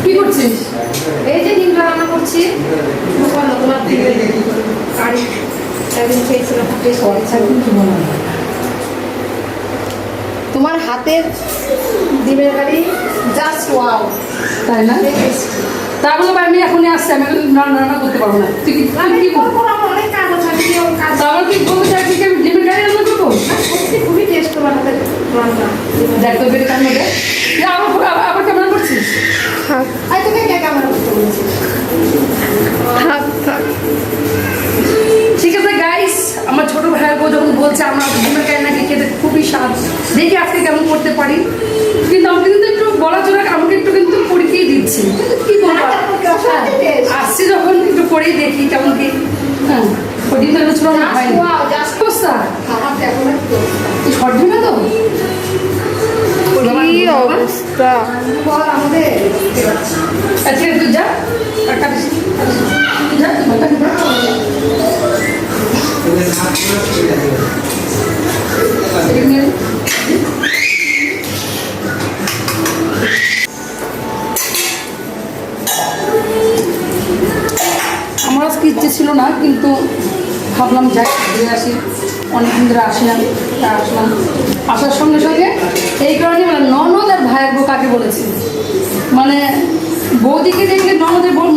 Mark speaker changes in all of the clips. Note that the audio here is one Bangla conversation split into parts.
Speaker 1: কি করছিস?
Speaker 2: এই যে ডিমটা রান্না করছি। তোমার কারি একদিন খেয়েছিলাম, টেস্ট করেছি। তোমার হাতের ডিমের কারি জাস্ট ওয়াও,
Speaker 1: তাই না? তা বলে আমি এখনই আসছি, আমি এখন রান্না করতে পারবো না। তুই কি
Speaker 2: করবো না, আমার অনেক কাজ আছে, আমি কি ওর কাজ
Speaker 1: তারপর তুই বলতে চাইছিস কি আমি ডিমের কারি রান্না করবো?
Speaker 2: সত্যি খুবই টেস্ট তোমার হাতের রান্না।
Speaker 1: দেখ তো বের কার মধ্যে আবার ক্যামেরা করছিস?
Speaker 2: আর তুমি কে ক্যামেরা করতে বলেছি?
Speaker 1: থাক থাক, ঠিক আছে গাইস। আমার ছোট ভাইয়ের বউ যখন বলছে আমরা ডিমের কারি নাকি খেতে খুবই স্বাদ, দেখি আজকে কেমন করতে পারি। কিন্তু আমাকে কিন্তু একটু বলা চলে, আমাকে একটু কিন্তু পরীক্ষাই দিচ্ছি, কি বলবো। আসছি যখন একটু করেই দেখি কেমন কি। হ্যাঁ, ওই ডিমটা ছিল না, হয়নি। অবস্থা তুই শর্ট ডিমে তো
Speaker 2: কি অবস্থা বল আমাদের।
Speaker 1: আজকে তুই যা আর কাটিস, যা তুই ভালো থাকবি। আমার আজকে ইচ্ছে ছিল না, কিন্তু ভাবলাম যাই ঘুরে আসি, অনেকদিন ধরে আসি না, তা আসলাম। আসার সঙ্গে সঙ্গে এই কারণে মানে ননদ আর ভাইয়ের বউ কাকে বলেছি, মানে বৌদিকে দেখলে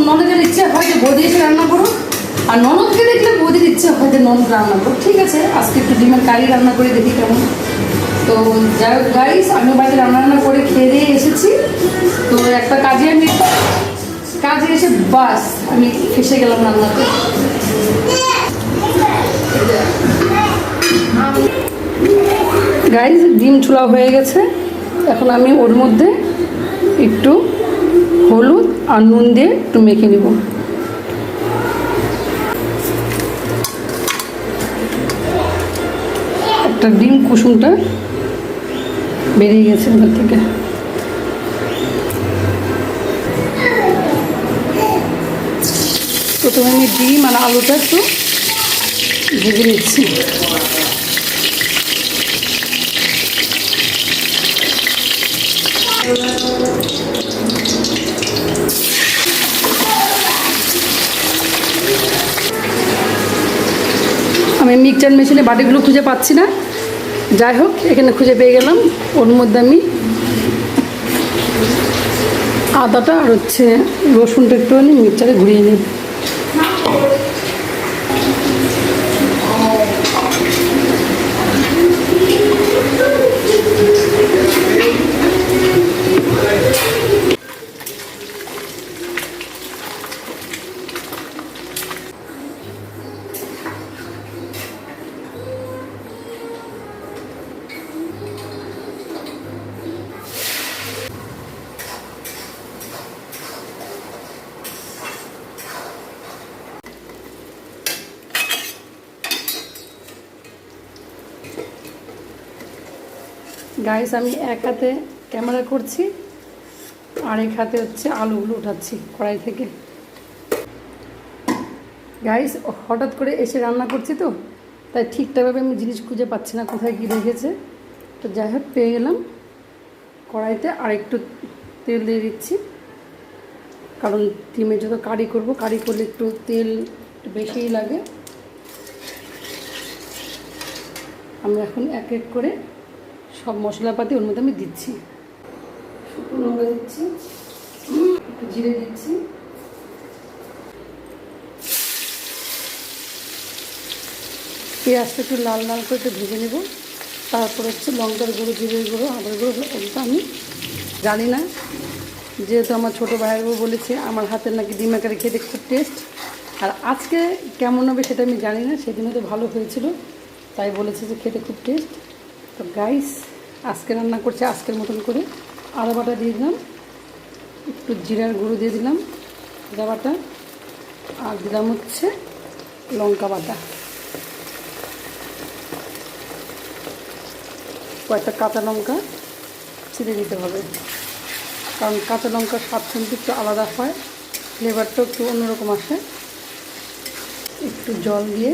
Speaker 1: ননদের ইচ্ছে হয় যে বৌদি এসে রান্না করো, আর ননদকে দেখলে বৌদির ইচ্ছে হয় যে ননদ রান্না করো। ঠিক আছে, আজকে একটু ডিমের কারি রান্না করে দেখি কেমন। তো যাই হোক গাইস, আমি বাড়িতে রান্না করে খেয়ে দিয়ে এসেছি। তো একটা কাজে এসে বাস আমি ফেসে গেলাম রান্নাতে। গাইস, ডিম চুলা হয়ে গেছে। এখন আমি ওর মধ্যে একটু হলুদ আর নুন দিয়ে একটু মেখে নিব। একটা ডিম কুসুমটা বেরিয়ে গেছে ওখান থেকে। প্রথমে আমি ডিম আর আলুটা একটু ভেজে নিচ্ছি। আমি মিক্সচার মেশিনে বাটিগুলো খুঁজে পাচ্ছি না, যাই হোক এখানে খুঁজে পেয়ে গেলাম। ওর মধ্যে আমি আদাটা আর হচ্ছে রসুনটা একটু মিক্সচারে ঘুরিয়ে নিই। গাইস, আমি এক হাতে ক্যামেরা করছি আর এক হাতে হচ্ছে আলুগুলো উঠাচ্ছি কড়াই থেকে। গাইস, হঠাৎ করে এসে রান্না করছি তো, তাই ঠিকঠাকভাবে আমি জিনিস খুঁজে পাচ্ছি না কোথায় কী রেখেছে। তো যাই হোক পেয়ে গেলাম। কড়াইতে আর একটু তেল দিয়ে দিচ্ছি, কারণ ডিমের যত কারি করব, কারি করলে একটু তেল বেশিই লাগে। আমি এখন এক এক করে সব মশলাপাতি ওর মধ্যে আমি দিচ্ছি। শুকনো লঙ্কা দিচ্ছি, একটু জিরে দিচ্ছি, পেঁয়াজটা একটু লাল লাল করে একটু ভেজে নেব। তারপর হচ্ছে লঙ্কার গুঁড়ো, জিরের গুঁড়ো, আদার গুঁড়ো, ওগুলো আমি জানি না। যেহেতু আমার ছোটো ভাইয়ের বউ বলেছে আমার হাতের নাকি ডিমের কারি খেতে খুব টেস্ট, আর আজকে কেমন হবে সেটা আমি জানি না। সেদিনও তো ভালো হয়েছিল, তাই বলেছে যে খেতে খুব টেস্ট। তো গাইস, আজকে রান্না করছে আজকের মতন করে। আদা বাটা দিয়ে দিলাম, একটু জিরার গুঁড়ো দিয়ে দিলাম, আদা বাটা, আর দিলাম হচ্ছে লঙ্কা বাটা, কয়েকটা কাঁচা লঙ্কা ছিঁড়ে দিতে হবে, কারণ কাঁচা লঙ্কার স্বাদ কিন্তু একটু আলাদা হয়, ফ্লেভারটা একটু অন্যরকম আসে। একটু জল দিয়ে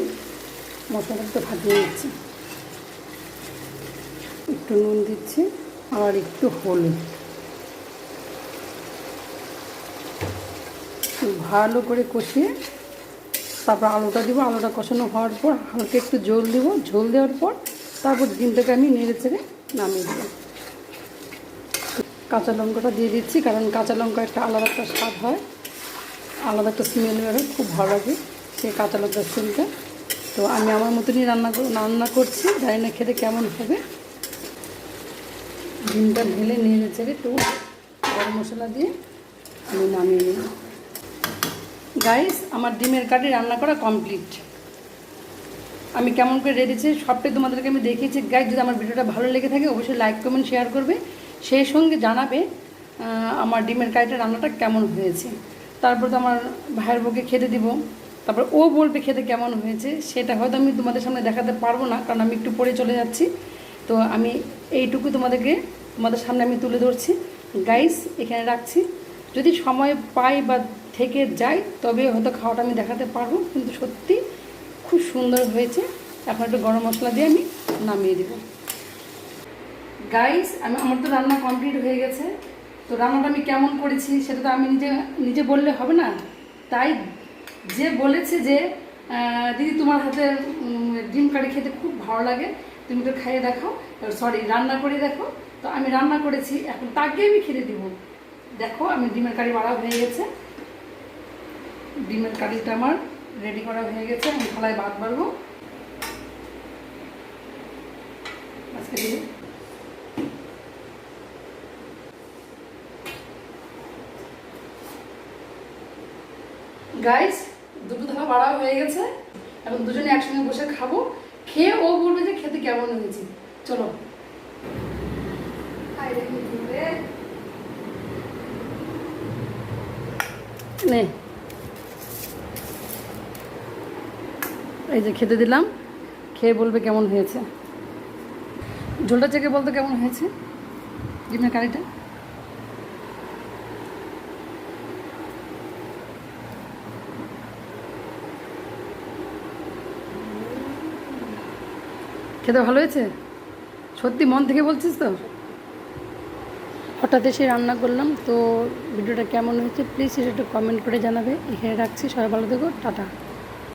Speaker 1: মশলাটা ভাজিয়ে নিচ্ছি, একটু নুন দিচ্ছি আর একটু হলুদ। ভালো করে কষিয়ে তারপর আলুটা দিব। আলুটা কষানো হওয়ার পর হালকা একটু ঝোল দিব। ঝোল দেওয়ার পর তারপর ডিমটাকে আমি নেড়ে চেড়ে নামিয়ে দেবো। কাঁচা লঙ্কাটা দিয়ে দিচ্ছি, কারণ কাঁচা লঙ্কা একটা আলাদা একটা স্বাদ হয়, আলাদা একটা স্মেল বেরোয়, খুব ভালো লাগে সেই কাঁচা লঙ্কার স্মেলটা। তো আমি আমার মতনই রান্না করছি, জানি না খেতে কেমন হবে। ডিমটা ঢেলে নেড়ে চেড়ে একটু গরম মশলা দিয়ে আমি নামিয়ে নিই। গাইস, আমার ডিমের কারি রান্না করা কমপ্লিট। আমি কেমন করে রেডেছি সবটাই তোমাদেরকে আমি দেখিয়েছি। গাইস, যদি আমার ভিডিওটা ভালো লেগে থাকে অবশ্যই লাইক কমেন্ট শেয়ার করবে, সেই সঙ্গে জানাবে আমার ডিমের কারিটা রান্নাটা কেমন হয়েছে। তারপর তো আমার ভাইয়ের বউকে খেতে দিব, তারপর ও বলবে খেতে কেমন হয়েছে। সেটা হয়তো আমি তোমাদের সামনে দেখাতে পারবো না, কারণ আমি একটু পরে চলে যাচ্ছি। তো আমি এইটুকু তোমাদের সামনে আমি তুলে ধরছি। গাইস, এখানে রাখছি। যদি সময় পাই বা থেকে যাই তবে হয়তো খাওয়াটা আমি দেখাতে পারবো, কিন্তু সত্যি খুব সুন্দর হয়েছে। এখন একটু গরম মশলা দিয়ে আমি নামিয়ে দেবো। গাইস, আমার তো রান্না কমপ্লিট হয়ে গেছে। তো রান্নাটা আমি কেমন করেছি সেটা তো আমি নিজে বললে হবে না। তাই যে বলেছে যে দিদি তোমার হাতে ডিম কারি খেতে খুব ভালো লাগে, তুমি তো খাইয়ে দেখাও, রান্না করে দেখো। তো আমি রান্না করেছি, এখন তাকে আমি খেতে দিব। দেখো, আমি ডিমের কারি বাড়া হয়ে গেছে। ডিমের কারিটা আমার রেডি করা হয়ে গেছে। আমি থালায় ভাত বাড়বো। আজকে দিয়ে গাইস, দুটো থালা বাড়া হয়ে গেছে। এখন দুজনে একসঙ্গে বসে খাবো। খেয়ে ও বলবে যে খেতে কেমন হয়েছে। চলো। নে, এই যে খেতে দিলাম, খেয়ে বলবে কেমন হয়েছে। ঝোলটা চেকে বলতো কেমন হয়েছে ডিমের কারিটা। খেতে ভালো হয়েছে? সত্যি মন থেকে বলছিস তো? হঠাৎ এসে রান্না করলাম। তো ভিডিওটা কেমন হয়েছে প্লিজ সেটা একটু কমেন্ট করে জানাবে। এখানে রাখছি, সবাই ভালো থেকো, টাটা।